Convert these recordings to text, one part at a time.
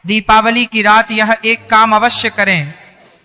दीपावली की रात यह एक काम अवश्य करें।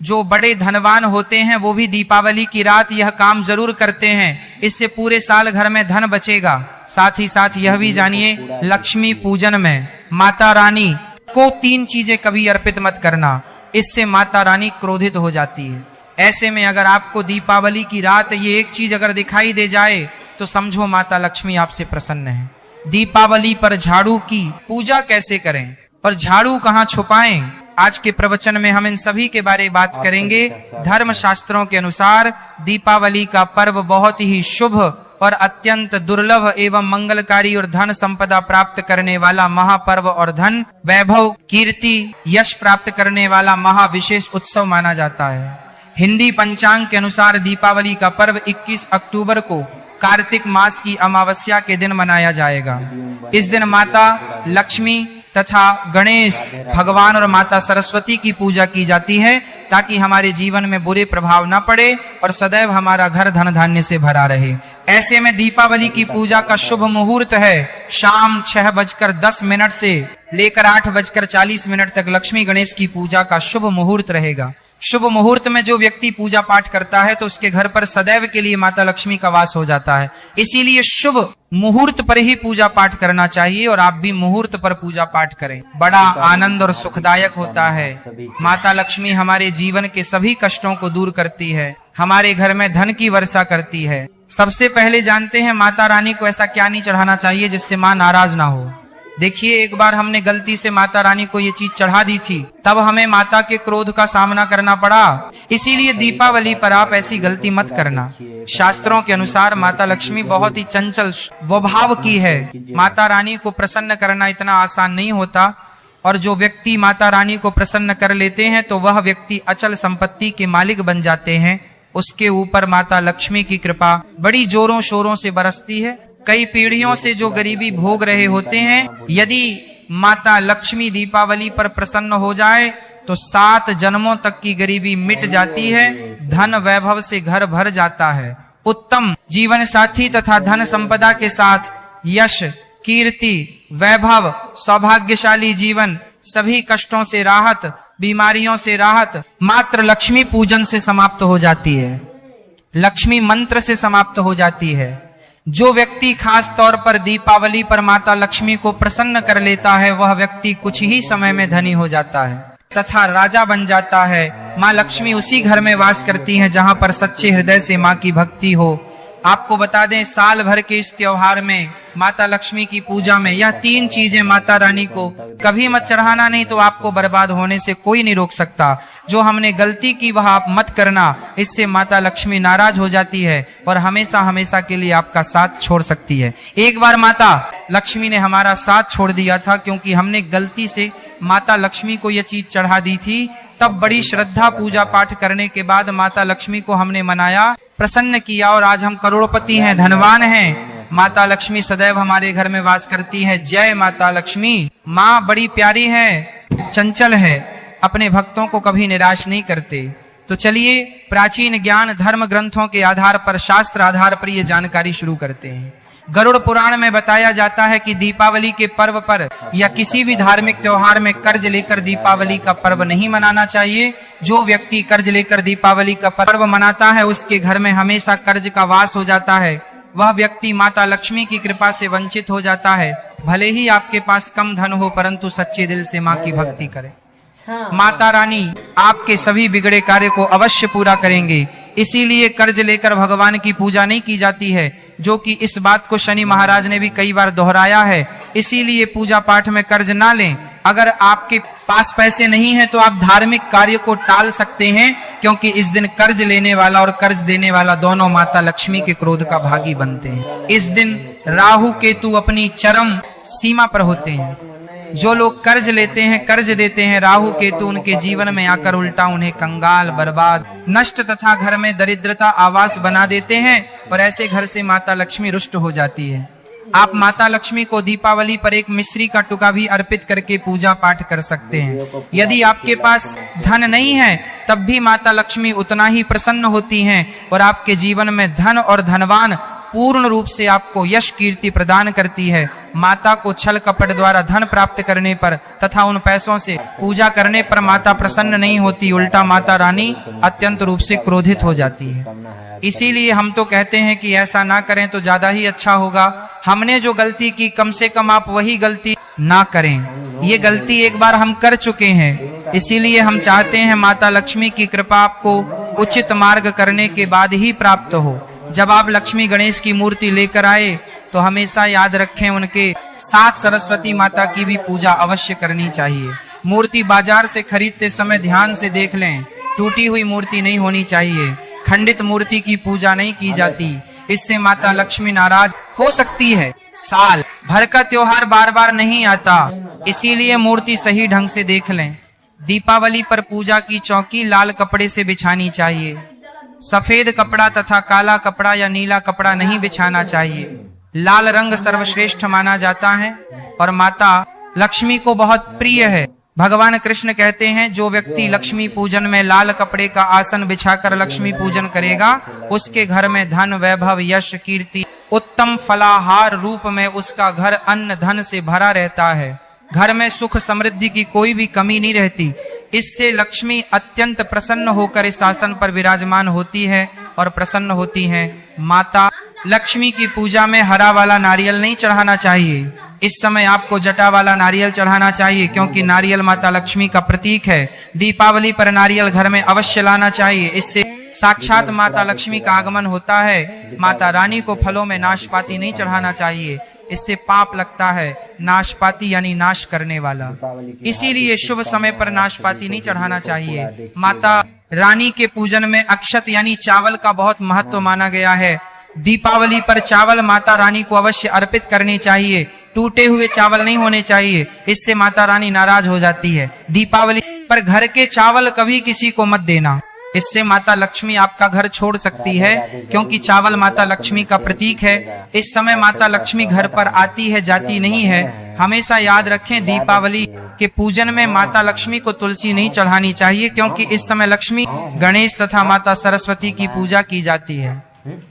जो बड़े धनवान होते हैं वो भी दीपावली की रात यह काम जरूर करते हैं, इससे पूरे साल घर में धन बचेगा। साथ ही साथ यह भी जानिए, लक्ष्मी पूजन में माता रानी को 3 चीजें कभी अर्पित मत करना, इससे माता रानी क्रोधित हो जाती है। ऐसे में अगर आपको दीपावली की रात ये एक चीज अगर दिखाई दे जाए तो समझो माता लक्ष्मी आपसे प्रसन्न है। दीपावली पर झाड़ू की पूजा कैसे करें और झाड़ू कहाँ छुपाएं, आज के प्रवचन में हम इन सभी के बारे में बात करेंगे। धर्म शास्त्रों के अनुसार दीपावली का पर्व बहुत ही शुभ और अत्यंत दुर्लभ एवं मंगलकारी और धन संपदा प्राप्त करने वाला महापर्व और धन वैभव कीर्ति यश प्राप्त करने वाला महाविशेष उत्सव माना जाता है। हिंदी पंचांग के अनुसार दीपावली का पर्व 21 अक्टूबर को कार्तिक मास की अमावस्या के दिन मनाया जाएगा। इस दिन माता लक्ष्मी तथा गणेश भगवान और माता सरस्वती की पूजा की जाती है, ताकि हमारे जीवन में बुरे प्रभाव न पड़े और सदैव हमारा घर धन धान्य से भरा रहे। ऐसे में दीपावली की पूजा का शुभ मुहूर्त है शाम 6:10 से लेकर 8:40 तक लक्ष्मी गणेश की पूजा का शुभ मुहूर्त रहेगा। शुभ मुहूर्त में जो व्यक्ति पूजा पाठ करता है तो उसके घर पर सदैव के लिए माता लक्ष्मी का वास हो जाता है। इसीलिए शुभ मुहूर्त पर ही पूजा पाठ करना चाहिए और आप भी मुहूर्त पर पूजा पाठ करें। बड़ा आनंद और सुखदायक होता है। माता लक्ष्मी हमारे जीवन के सभी कष्टों को दूर करती है, हमारे घर में धन की वर्षा करती है। सबसे पहले जानते हैं माता रानी को ऐसा क्या नहीं चढ़ाना चाहिए जिससे माँ नाराज ना हो। देखिए, एक बार हमने गलती से माता रानी को ये चीज चढ़ा दी थी, तब हमें माता के क्रोध का सामना करना पड़ा। इसीलिए दीपावली पर आप ऐसी गलती मत करना। शास्त्रों के अनुसार माता लक्ष्मी बहुत ही चंचल स्वभाव की है। माता रानी को प्रसन्न करना इतना आसान नहीं होता, और जो व्यक्ति माता रानी को प्रसन्न कर लेते हैं तो वह व्यक्ति अचल संपत्ति के मालिक बन जाते हैं। उसके ऊपर माता लक्ष्मी की कृपा बड़ी जोरों शोरों से बरसती है। कई पीढ़ियों से जो गरीबी भोग रहे होते हैं, यदि माता लक्ष्मी दीपावली पर प्रसन्न हो जाए तो 7 जन्मों तक की गरीबी मिट जाती है, धन वैभव से घर भर जाता है। उत्तम जीवन साथी तथा धन संपदा के साथ यश कीर्ति वैभव सौभाग्यशाली जीवन, सभी कष्टों से राहत, बीमारियों से राहत मात्र लक्ष्मी पूजन से समाप्त हो जाती है, लक्ष्मी मंत्र से समाप्त हो जाती है। जो व्यक्ति खास तौर पर दीपावली पर माता लक्ष्मी को प्रसन्न कर लेता है, वह व्यक्ति कुछ ही समय में धनी हो जाता है तथा राजा बन जाता है। माँ लक्ष्मी उसी घर में वास करती हैं जहां पर सच्चे हृदय से माँ की भक्ति हो। आपको बता दें, साल भर के इस त्योहार में माता लक्ष्मी की पूजा में यह 3 चीजें माता रानी को कभी मत चढ़ाना, नहीं तो आपको बर्बाद होने से कोई नहीं रोक सकता। जो हमने गलती की वह आप मत करना, इससे माता लक्ष्मी नाराज हो जाती है और हमेशा हमेशा के लिए आपका साथ छोड़ सकती है। एक बार माता लक्ष्मी ने हमारा साथ छोड़ दिया था, क्योंकि हमने गलती से माता लक्ष्मी को यह चीज चढ़ा दी थी। तब बड़ी श्रद्धा पूजा पाठ करने के बाद माता लक्ष्मी को हमने मनाया, प्रसन्न किया और आज हम करोड़पति हैं, धनवान हैं। माता लक्ष्मी सदैव हमारे घर में वास करती है। जय माता लक्ष्मी। माँ बड़ी प्यारी है, चंचल है, अपने भक्तों को कभी निराश नहीं करते। तो चलिए प्राचीन ज्ञान धर्म ग्रंथों के आधार पर, शास्त्र आधार पर ये जानकारी शुरू करते हैं। गरुड़ पुराण में बताया जाता है कि दीपावली के पर्व पर या किसी भी धार्मिक त्योहार में कर्ज लेकर दीपावली का पर्व नहीं मनाना चाहिए। जो व्यक्ति कर्ज लेकर दीपावली का पर्व मनाता है उसके घर में हमेशा कर्ज का वास हो जाता है। वह व्यक्ति माता लक्ष्मी की कृपा से वंचित हो जाता है। भले ही आपके पास कम धन हो, परंतु सच्चे दिल से माँ की भक्ति करें। माता रानी आपके सभी बिगड़े कार्य को अवश्य पूरा करेंगे। इसीलिए कर्ज लेकर भगवान की पूजा नहीं की जाती है, जो कि इस बात को शनि महाराज ने भी कई बार दोहराया है। इसीलिए पूजा पाठ में कर्ज ना लें। अगर आपके पास पैसे नहीं है तो आप धार्मिक कार्य को टाल सकते हैं, क्योंकि इस दिन कर्ज लेने वाला और कर्ज देने वाला दोनों माता लक्ष्मी के क्रोध का भागी बनते हैं। इस दिन राहु केतु अपनी चरम सीमा पर होते हैं। जो लोग कर्ज लेते हैं, कर्ज देते हैं, राहु केतु उनके जीवन में आकर उल्टा उन्हें कंगाल, बर्बाद, नष्ट तथा घर में दरिद्रता आवास बना देते हैं, और ऐसे घर से माता लक्ष्मी रुष्ट हो जाती है। आप माता लक्ष्मी को दीपावली पर एक मिश्री का टुका भी अर्पित करके पूजा पाठ कर सकते हैं। यदि आपके पास धन नहीं है तब भी माता लक्ष्मी उतना ही प्रसन्न होती हैं और आपके जीवन में धन और धनवान पूर्ण रूप से आपको यश कीर्ति प्रदान करती है। माता को छल कपट द्वारा धन प्राप्त करने पर तथा उन पैसों से पूजा करने पर माता प्रसन्न नहीं होती, उल्टा माता रानी अत्यंत रूप से क्रोधित हो जाती है। इसीलिए हम तो कहते हैं कि ऐसा ना करें तो ज्यादा ही अच्छा होगा। हमने जो गलती की कम से कम आप वही गलती ना करें। ये गलती एक बार हम कर चुके हैं, इसीलिए हम चाहते हैं माता लक्ष्मी की कृपा आपको उचित मार्ग करने के बाद ही प्राप्त हो। जब आप लक्ष्मी गणेश की मूर्ति लेकर आए तो हमेशा याद रखें उनके साथ सरस्वती माता की भी पूजा अवश्य करनी चाहिए। मूर्ति बाजार से खरीदते समय ध्यान से देख लें, टूटी हुई मूर्ति नहीं होनी चाहिए। खंडित मूर्ति की पूजा नहीं की जाती, इससे माता लक्ष्मी नाराज हो सकती है। साल भर का त्योहार बार बार नहीं आता, इसीलिए मूर्ति सही ढंग से देख लें। दीपावली पर पूजा की चौकी लाल कपड़े से बिछानी चाहिए। सफेद कपड़ा तथा काला कपड़ा या नीला कपड़ा नहीं बिछाना चाहिए। लाल रंग सर्वश्रेष्ठ माना जाता है और माता लक्ष्मी को बहुत प्रिय है। भगवान कृष्ण कहते हैं, जो व्यक्ति लक्ष्मी पूजन में लाल कपड़े का आसन बिछाकर लक्ष्मी पूजन करेगा, उसके घर में धन वैभव यश कीर्ति उत्तम फलाहार रूप में उसका घर अन्न धन से भरा रहता है। घर में सुख समृद्धि की कोई भी कमी नहीं रहती। इससे लक्ष्मी अत्यंत प्रसन्न होकर इस आसन पर विराजमान होती है और प्रसन्न होती है। माता लक्ष्मी की पूजा में हरा वाला नारियल नहीं चढ़ाना चाहिए। इस समय आपको जटा वाला नारियल चढ़ाना चाहिए, क्योंकि नारियल माता लक्ष्मी का प्रतीक है। दीपावली पर नारियल घर में अवश्य लाना चाहिए, इससे साक्षात माता लक्ष्मी का आगमन होता है। माता रानी को फलों में नाशपाती नहीं चढ़ाना चाहिए, इससे पाप लगता है। नाशपाती यानी नाश करने वाला, इसीलिए शुभ समय पर नाशपाती नहीं चढ़ाना चाहिए। माता रानी के पूजन में अक्षत यानी चावल का बहुत महत्व माना गया है। दीपावली पर चावल माता रानी को अवश्य अर्पित करनी चाहिए। टूटे हुए चावल नहीं होने चाहिए, इससे माता रानी नाराज हो जाती है। दीपावली पर घर के चावल कभी किसी को मत देना, इससे माता लक्ष्मी आपका घर छोड़ सकती है, क्योंकि चावल माता लक्ष्मी का प्रतीक है। इस समय माता लक्ष्मी घर पर आती है, जाती नहीं है। हमेशा याद रखें, दीपावली के पूजन में माता लक्ष्मी को तुलसी नहीं चढ़ानी चाहिए, क्योंकि इस समय लक्ष्मी गणेश तथा माता सरस्वती की पूजा की जाती है।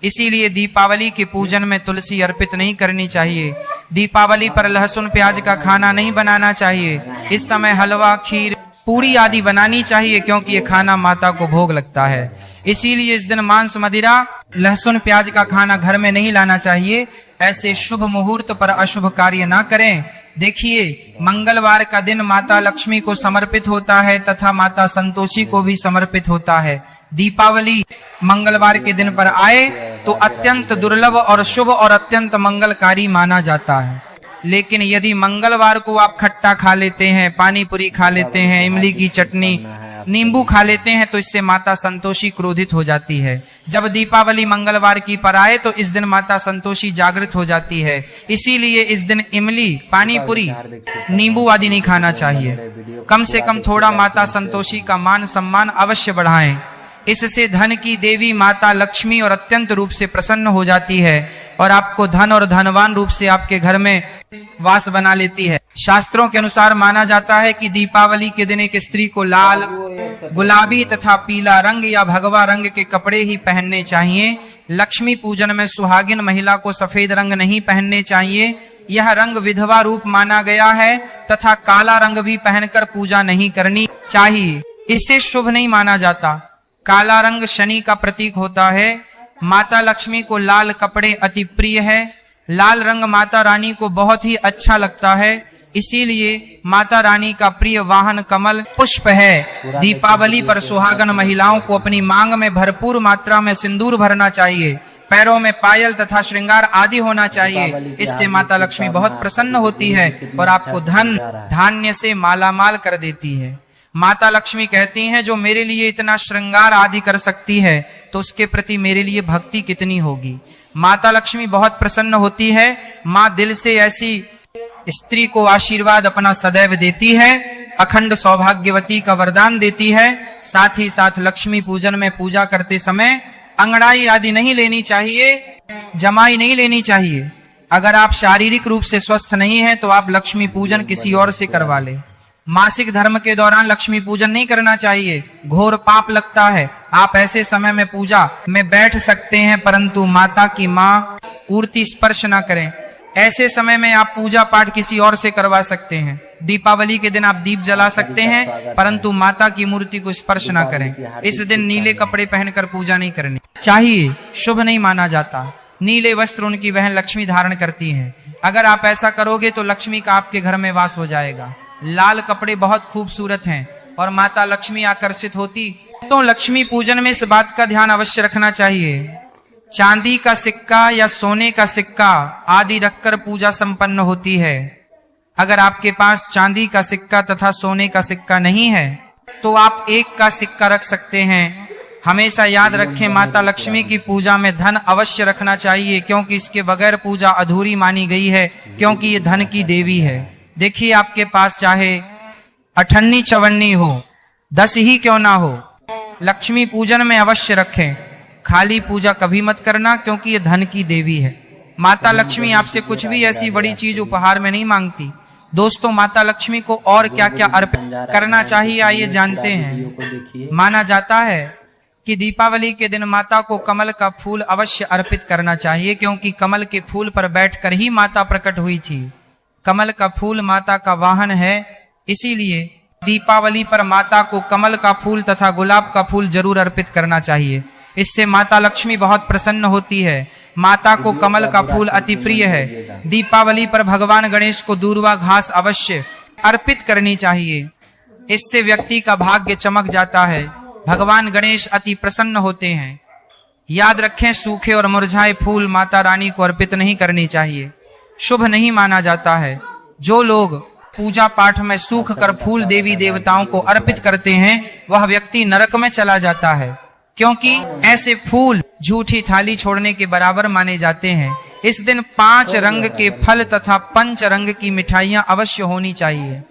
इसीलिए दीपावली के पूजन में तुलसी अर्पित नहीं करनी चाहिए। दीपावली पर लहसुन प्याज का खाना नहीं बनाना चाहिए। इस समय हलवा खीर पूरी आदि बनानी चाहिए, क्योंकि ये खाना माता को भोग लगता है। इसीलिए इस दिन मांस मदिरा लहसुन प्याज का खाना घर में नहीं लाना चाहिए। ऐसे शुभ मुहूर्त पर अशुभ कार्य ना करें। देखिए, मंगलवार का दिन माता लक्ष्मी को समर्पित होता है तथा माता संतोषी को भी समर्पित होता है। दीपावली मंगलवार के दिन पर आए तो अत्यंत दुर्लभ और शुभ और अत्यंत मंगलकारी माना जाता है। लेकिन यदि मंगलवार को आप खट्टा खा लेते हैं, पानी पूरी खा लेते हैं, इमली की चटनी, नींबू खा लेते हैं, तो इससे माता संतोषी क्रोधित हो जाती है। जब दीपावली मंगलवार की पर आए तो इस दिन माता संतोषी जागृत हो जाती है। इसीलिए इस दिन इमली, पानी पूरी, नींबू आदि नहीं खाना चाहिए। कम से कम थोड़ा माता संतोषी का मान सम्मान अवश्य बढ़ाएं। इससे धन की देवी माता लक्ष्मी और अत्यंत रूप से प्रसन्न हो जाती है और आपको धन और धनवान रूप से आपके घर में वास बना लेती है। शास्त्रों के अनुसार माना जाता है कि दीपावली के दिन एक स्त्री को लाल, गुलाबी तथा पीला रंग या भगवा रंग के कपड़े ही पहनने चाहिए। लक्ष्मी पूजन में सुहागिन महिला को सफेद रंग नहीं पहनने चाहिए। यह रंग विधवा रूप माना गया है तथा काला रंग भी पहनकर पूजा नहीं करनी चाहिए, इससे शुभ नहीं माना जाता। काला रंग शनि का प्रतीक होता है। माता लक्ष्मी को लाल कपड़े अति प्रिय है। लाल रंग माता रानी को बहुत ही अच्छा लगता है, इसीलिए माता रानी का प्रिय वाहन कमल पुष्प है। दीपावली पर सुहागन महिलाओं को अपनी मांग में भरपूर मात्रा में सिंदूर भरना चाहिए। पैरों में पायल तथा श्रृंगार आदि होना चाहिए। इससे माता लक्ष्मी बहुत प्रसन्न होती है और आपको धन धान्य से मालामाल कर देती है। माता लक्ष्मी कहती हैं, जो मेरे लिए इतना श्रृंगार आदि कर सकती है तो उसके प्रति मेरे लिए भक्ति कितनी होगी। माता लक्ष्मी बहुत प्रसन्न होती है। माँ दिल से ऐसी स्त्री को आशीर्वाद अपना सदैव देती है, अखंड सौभाग्यवती का वरदान देती है। साथ ही साथ लक्ष्मी पूजन में पूजा करते समय अंगड़ाई आदि नहीं लेनी चाहिए, जमाई नहीं लेनी चाहिए। अगर आप शारीरिक रूप से स्वस्थ नहीं हैं तो आप लक्ष्मी पूजन किसी और से करवा ले। मासिक धर्म के दौरान लक्ष्मी पूजन नहीं करना चाहिए, घोर पाप लगता है। आप ऐसे समय में पूजा में बैठ सकते हैं, परंतु माता की माँ पूर्ति स्पर्श ना करें। ऐसे समय में आप पूजा पाठ किसी और से करवा सकते हैं। दीपावली के दिन आप दीप जला सकते हैं, परंतु माता की मूर्ति को स्पर्श ना करें। इस दिन नीले कपड़े पहनकर पूजा नहीं करनी चाहिए, शुभ नहीं माना जाता। नीले वस्त्र उनकी बहन लक्ष्मी धारण करती हैं। अगर आप ऐसा करोगे तो लक्ष्मी का आपके घर में वास हो जाएगा। लाल कपड़े बहुत खूबसूरत हैं और माता लक्ष्मी आकर्षित होती, तो लक्ष्मी पूजन में इस बात का ध्यान अवश्य रखना चाहिए। चांदी का सिक्का या सोने का सिक्का आदि रखकर पूजा संपन्न होती है। अगर आपके पास चांदी का सिक्का तथा सोने का सिक्का नहीं है तो आप एक का सिक्का रख सकते हैं। हमेशा याद रखें, माता लक्ष्मी की पूजा में धन अवश्य रखना चाहिए, क्योंकि इसके बगैर पूजा अधूरी मानी गई है, क्योंकि ये धन की देवी है। देखिए, आपके पास चाहे अठन्नी चवन्नी हो, 10 ही क्यों ना हो, लक्ष्मी पूजन में अवश्य रखें। खाली पूजा कभी मत करना, क्योंकि ये धन की देवी है। माता लक्ष्मी आपसे कुछ भी ऐसी बड़ी चीज उपहार में नहीं मांगती। दोस्तों, माता लक्ष्मी को और क्या क्या अर्पित करना चाहिए आइए जानते हैं। माना जाता है कि दीपावली के दिन माता को कमल का फूल अवश्य अर्पित करना चाहिए, क्योंकि कमल के फूल पर बैठकर ही माता प्रकट हुई थी। कमल का फूल माता का वाहन है, इसीलिए दीपावली पर माता को कमल का फूल तथा गुलाब का फूल जरूर अर्पित करना चाहिए। इससे माता लक्ष्मी बहुत प्रसन्न होती है। माता को कमल का फूल अति प्रिय है। दीपावली पर भगवान गणेश को दूर्वा घास अवश्य अर्पित करनी चाहिए। इससे व्यक्ति का भाग्य चमक जाता है। भगवान गणेश अति प्रसन्न होते हैं। याद रखें, सूखे और मुरझाए फूल माता रानी को अर्पित नहीं करनी चाहिए, शुभ नहीं माना जाता है। जो लोग पूजा पाठ में सूख कर फूल देवी देवताओं को अर्पित करते हैं, वह व्यक्ति नरक में चला जाता है, क्योंकि ऐसे फूल झूठी थाली छोड़ने के बराबर माने जाते हैं। इस दिन 5 रंग के फल तथा 5 रंग की मिठाइयां अवश्य होनी चाहिए।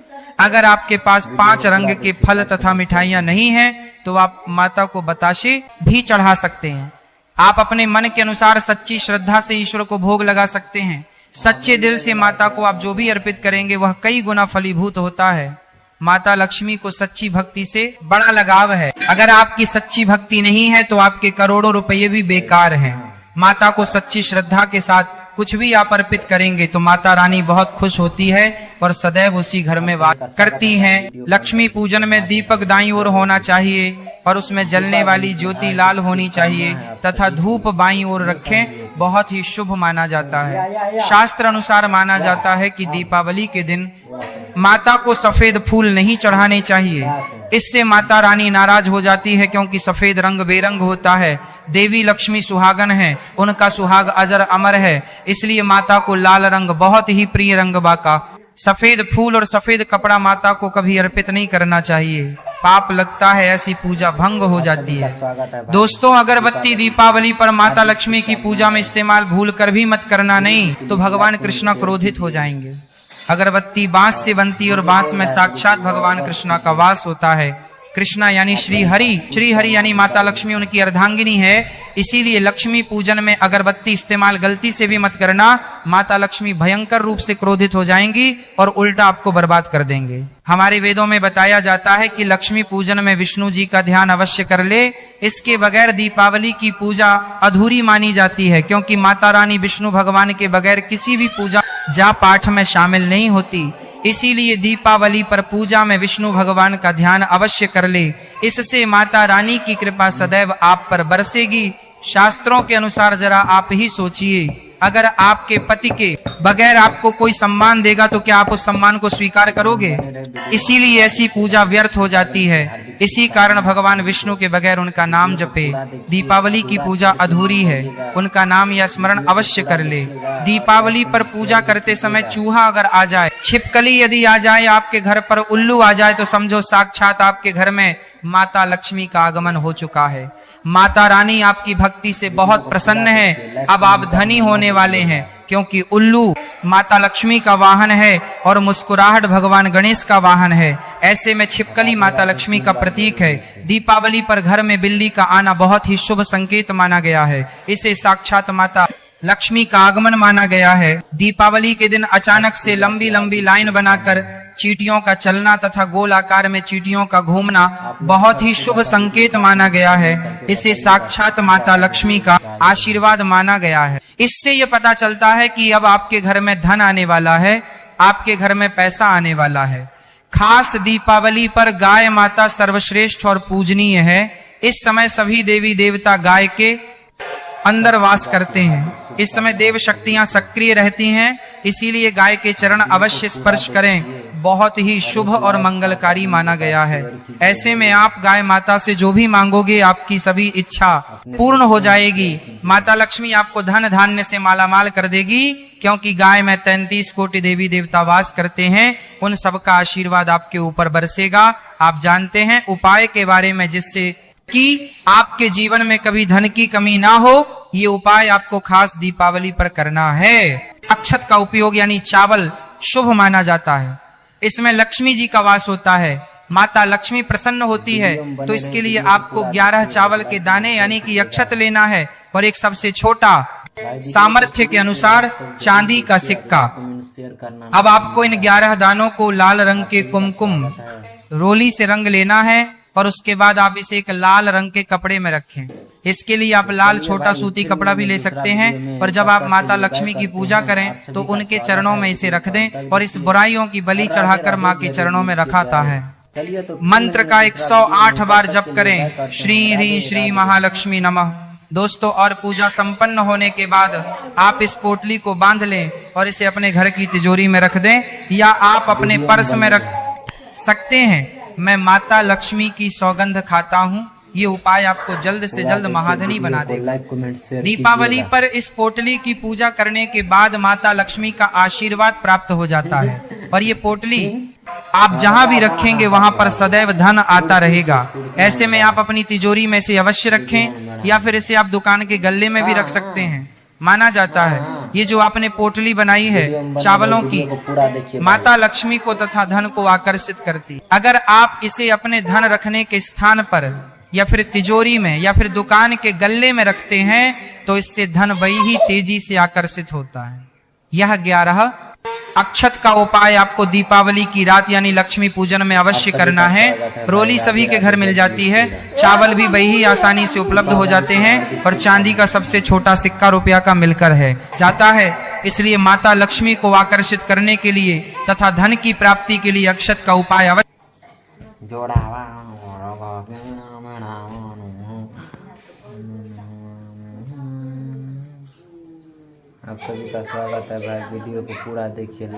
अगर आपके पास 5 रंग के फल तथा मिठाइयां नहीं हैं, तो आप माता को बताशे भी चढ़ा सकते हैं। आप अपने मन के अनुसार सच्ची श्रद्धा से ईश्वर को भोग लगा सकते हैं। सच्चे दिल से माता को आप जो भी अर्पित करेंगे वह कई गुना फलीभूत होता है। माता लक्ष्मी को सच्ची भक्ति से बड़ा लगाव है। अगर आपकी सच्ची भक्ति नहीं है तो आपके करोड़ों रुपये भी बेकार हैं। माता को सच्ची श्रद्धा के साथ कुछ भी आप अर्पित करेंगे तो माता रानी बहुत खुश होती है और सदैव उसी घर में वास करती हैं। लक्ष्मी पूजन में दीपक दाईं ओर होना चाहिए और उसमें जलने वाली ज्योति लाल होनी चाहिए तथा धूप बाईं ओर रखें, बहुत ही शुभ माना जाता है। शास्त्र अनुसार माना जाता है कि दीपावली के दिन माता को सफेद फूल नहीं चढ़ाने चाहिए। इससे माता रानी नाराज हो जाती है, क्योंकि सफेद रंग बेरंग होता है। देवी लक्ष्मी सुहागन है, उनका सुहाग अजर अमर है, इसलिए माता को लाल रंग बहुत ही प्रिय रंग बाका। सफेद फूल और सफेद कपड़ा माता को कभी अर्पित नहीं करना चाहिए, पाप लगता है, ऐसी पूजा भंग हो जाती है। दोस्तों, अगरबत्ती दीपावली पर माता लक्ष्मी की पूजा में इस्तेमाल भूल कर भी मत करना, नहीं तो भगवान कृष्ण क्रोधित हो जाएंगे। अगरबत्ती बांस से बनती है और बांस में साक्षात भगवान कृष्ण का वास होता है। कृष्णा यानी श्री हरि यानी माता लक्ष्मी उनकी अर्धांगिनी है। इसीलिए लक्ष्मी पूजन में अगरबत्ती इस्तेमाल गलती से भी मत करना, माता लक्ष्मी भयंकर रूप से क्रोधित हो जाएंगी और उल्टा आपको बर्बाद कर देंगे। हमारे वेदों में बताया जाता है कि लक्ष्मी पूजन में विष्णु जी का ध्यान अवश्य कर ले, इसके बगैर दीपावली की पूजा अधूरी मानी जाती है, क्योंकि माता रानी विष्णु भगवान के बगैर किसी भी पूजा जा पाठ में शामिल नहीं होती। इसीलिए दीपावली पर पूजा में विष्णु भगवान का ध्यान अवश्य कर ले, इससे माता रानी की कृपा सदैव आप पर बरसेगी। शास्त्रों के अनुसार जरा आप ही सोचिए, अगर आपके पति के बगैर आपको कोई सम्मान देगा तो क्या आप उस सम्मान को स्वीकार करोगे? इसीलिए ऐसी पूजा व्यर्थ हो जाती है। इसी कारण भगवान विष्णु के बगैर उनका नाम जपे। दीपावली की पूजा अधूरी है, उनका नाम या स्मरण अवश्य कर ले। दीपावली पर पूजा करते समय चूहा अगर आ जाए, छिपकली यदि आ जाए, आपके घर पर उल्लू आ जाए, तो समझो साक्षात आपके घर में माता लक्ष्मी का आगमन हो चुका है। माता रानी आपकी भक्ति से बहुत प्रसन्न है। अब आप धनी होने वाले हैं, क्योंकि उल्लू माता लक्ष्मी का वाहन है और मुस्कुराहट भगवान गणेश का वाहन है। ऐसे में छिपकली माता लक्ष्मी का प्रतीक है। दीपावली पर घर में बिल्ली का आना बहुत ही शुभ संकेत माना गया है। इसे साक्षात माता लक्ष्मी का आगमन माना गया है। दीपावली के दिन अचानक से लंबी लंबी लाइन बनाकर चींटियों का चलना तथा गोल आकार में चींटियों का घूमना बहुत ही शुभ संकेत माना गया है। इसे साक्षात माता लक्ष्मी का आशीर्वाद माना गया है। इससे यह पता चलता है कि अब आपके घर में धन आने वाला है, आपके घर में पैसा आने वाला है। खास दीपावली पर गाय माता सर्वश्रेष्ठ और पूजनीय है। इस समय सभी देवी देवता गाय के अंदर वास करते हैं। इस समय देव शक्तियां सक्रिय रहती हैं, इसीलिए गाय के चरण अवश्य स्पर्श करें, बहुत ही शुभ और मंगलकारी माना गया है। ऐसे में आप गाय माता से जो भी मांगोगे आपकी सभी इच्छा पूर्ण हो जाएगी। माता लक्ष्मी आपको धन धान्य से मालामाल कर देगी, क्योंकि गाय में 33 कोटि देवी देवता वास करते हैं। उन सबका आशीर्वाद आपके ऊपर बरसेगा। आप जानते हैं उपाय के बारे में, जिससे कि आपके जीवन में कभी धन की कमी ना हो, ये उपाय आपको खास दीपावली पर करना है। अक्षत का उपयोग यानी चावल शुभ माना जाता है। इसमें लक्ष्मी जी का वास होता है, माता लक्ष्मी प्रसन्न होती है। तो इसके लिए आपको 11 चावल के दाने यानी कि अक्षत लेना है, और एक सबसे छोटा सामर्थ्य के अनुसार चांदी का सिक्का। अब आपको इन 11 दानों को लाल रंग के कुमकुम रोली से रंग लेना है, और उसके बाद आप इसे एक लाल रंग के कपड़े में रखें। इसके लिए आप लाल छोटा सूती कपड़ा भी ले सकते हैं, और जब आप माता लक्ष्मी की पूजा करें तो उनके चरणों में इसे रख दें, और इस बुराइयों की बलि चढ़ाकर माँ के चरणों में रखाता है। मंत्र का 108 बार जप करें, श्री ह्रीं श्री महालक्ष्मी नमः। दोस्तों, और पूजा संपन्न होने के बाद आप इस पोटली को बांध लें और इसे अपने घर की तिजोरी में रख दें, या आप अपने पर्स में रख सकते हैं। मैं माता लक्ष्मी की सौगंध खाता हूँ, ये उपाय आपको जल्द से जल्द महाधनी बना देगा। दीपावली पर इस पोटली की पूजा करने के बाद माता लक्ष्मी का आशीर्वाद प्राप्त हो जाता है, और ये पोटली आप जहां भी रखेंगे वहां पर सदैव धन आता रहेगा। ऐसे में आप अपनी तिजोरी में से अवश्य रखें, या फिर इसे आप दुकान के गल्ले में भी रख सकते हैं। माना जाता है ये जो आपने पोटली बनाई है चावलों की, माता लक्ष्मी को तथा धन को आकर्षित करती। अगर आप इसे अपने धन रखने के स्थान पर या फिर तिजोरी में या फिर दुकान के गल्ले में रखते हैं तो इससे धन वही ही तेजी से आकर्षित होता है। यह 11 अक्षत का उपाय आपको दीपावली की रात यानी लक्ष्मी पूजन में अवश्य करना है। रोली सभी के घर मिल जाती है, चावल भी वही आसानी से उपलब्ध हो जाते हैं, और चांदी का सबसे छोटा सिक्का रुपया का मिलकर है जाता है। इसलिए माता लक्ष्मी को आकर्षित करने के लिए तथा धन की प्राप्ति के लिए अक्षत का उपाय अवश्य। आप सभी का स्वागत है भाई, वीडियो को पूरा देखिए।